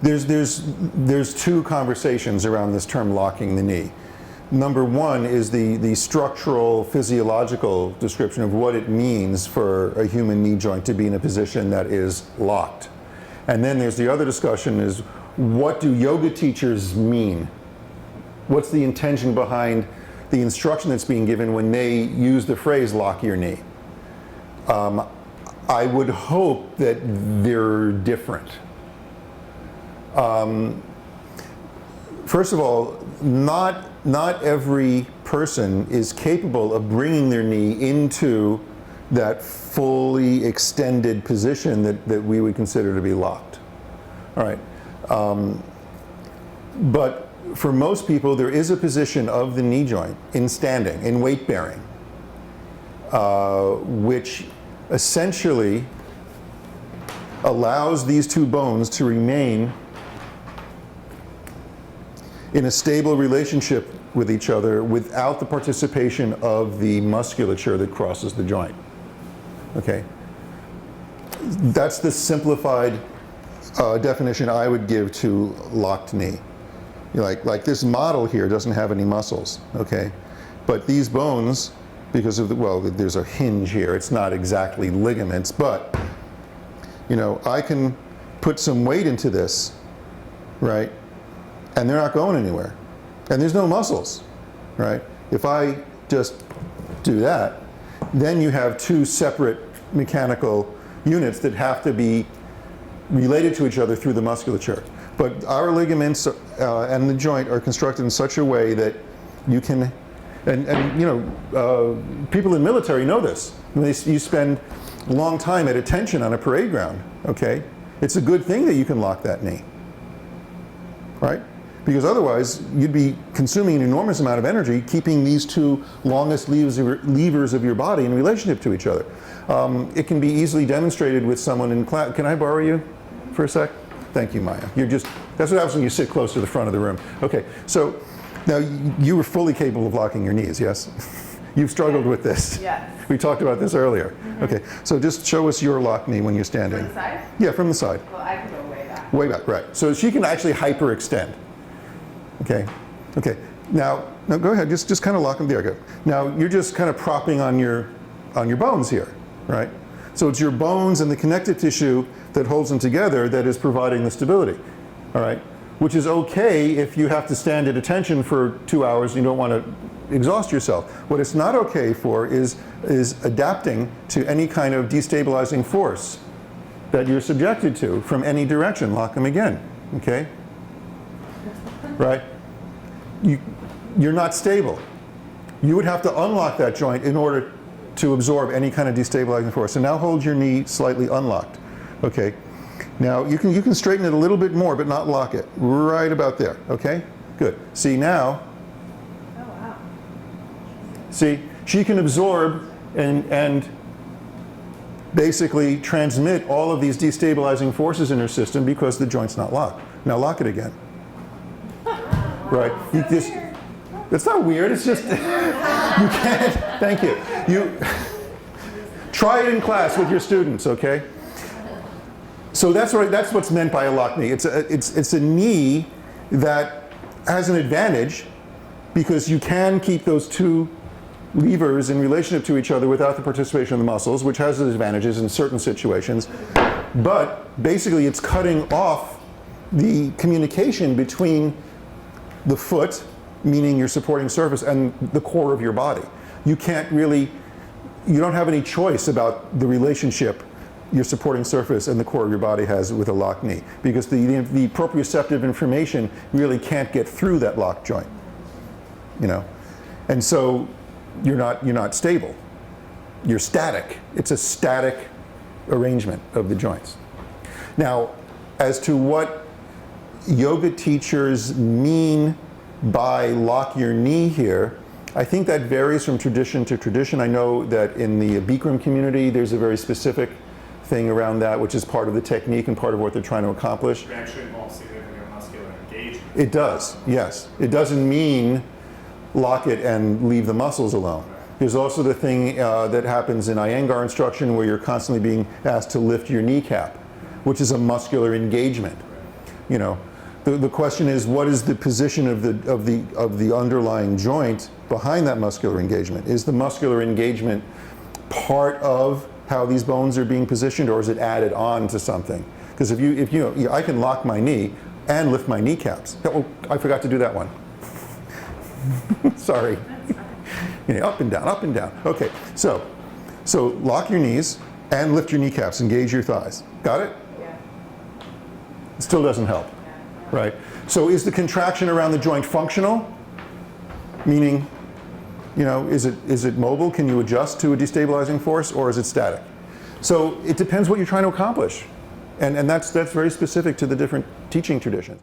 There's two conversations around this term locking the knee. Number one is the structural physiological description of what it means for a human knee joint to be in a position that is locked. And then there's the other discussion is, what do yoga teachers mean? What's the intention behind the instruction that's being given when they use the phrase lock your knee? I would hope that they're different. First of all, not every person is capable of bringing their knee into that fully extended position that we would consider to be locked. All right. But for most people, there is a position of the knee joint in standing, in weight bearing, which essentially allows these two bones to remain in a stable relationship with each other without the participation of the musculature that crosses the joint. Okay? That's the simplified definition I would give to locked knee. Like this model here doesn't have any muscles, okay? But these bones, because of there's a hinge here. It's not exactly ligaments, but I can put some weight into this, right? And they're not going anywhere. And there's no muscles, right? If I just do that, then you have two separate mechanical units that have to be related to each other through the musculature. But our ligaments and the joint are constructed in such a way that you can, people in military know this. You spend a long time at attention on a parade ground, okay? It's a good thing that you can lock that knee, right? Because otherwise, you'd be consuming an enormous amount of energy keeping these two longest levers of your body in relationship to each other. It can be easily demonstrated with someone in class. Can I borrow you for a sec? Thank you, Maya. That's what happens when you sit close to the front of the room. Okay, so now you were fully capable of locking your knees, yes? You've struggled with this. Yes. We talked about this earlier. Mm-hmm. Okay, so just show us your locked knee when you're standing. From the side? Yeah, from the side. Well, I can go way back. Way back, right. So she can actually hyperextend. Okay, okay. Now go ahead, just kind of lock them there. Go. Now you're just kind of propping on your bones here, right? So it's your bones and the connective tissue that holds them together that is providing the stability, all right? Which is okay if you have to stand at attention for 2 hours and you don't want to exhaust yourself. What it's not okay for is adapting to any kind of destabilizing force that you're subjected to from any direction. Lock them again, okay? Right? You're not stable. You would have to unlock that joint in order to absorb any kind of destabilizing force. So now hold your knee slightly unlocked. Okay. Now you can straighten it a little bit more, but not lock it. Right about there. Okay? Good. See now. Oh wow. See, she can absorb and basically transmit all of these destabilizing forces in her system because the joint's not locked. Now lock it again. Right. It's not weird, it's just, you can't, thank you. You try it in class with your students, okay? So that's what's meant by a locked knee. It's a knee that has an advantage because you can keep those two levers in relationship to each other without the participation of the muscles, which has advantages in certain situations. But basically it's cutting off the communication between the foot, meaning your supporting surface, and the core of your body. You don't have any choice about the relationship your supporting surface and the core of your body has with a locked knee, because the proprioceptive information really can't get through that locked joint, and so you're not stable. You're static. It's a static arrangement of the joints. Now, as to what yoga teachers mean by lock your knee here, I think that varies from tradition to tradition. I know that in the Bikram community there's a very specific thing around that, which is part of the technique and part of what they're trying to accomplish. It actually involves significant muscular engagement. It does, yes. It doesn't mean lock it and leave the muscles alone. There's also the thing that happens in Iyengar instruction where you're constantly being asked to lift your kneecap, which is a muscular engagement. you know, the question is, what is the position of the underlying joint behind that muscular engagement? Is the muscular engagement part of how these bones are being positioned, or is it added on to something? Because I can lock my knee and lift my kneecaps. Oh, I forgot to do that one. Sorry. You know, up and down, up and down. Okay, so lock your knees and lift your kneecaps, engage your thighs. Got it? Yeah. It still doesn't help, right? So is the contraction around the joint functional? Meaning, you know, is it mobile? Can you adjust to a destabilizing force, or is it static? So it depends what you're trying to accomplish. And that's very specific to the different teaching traditions.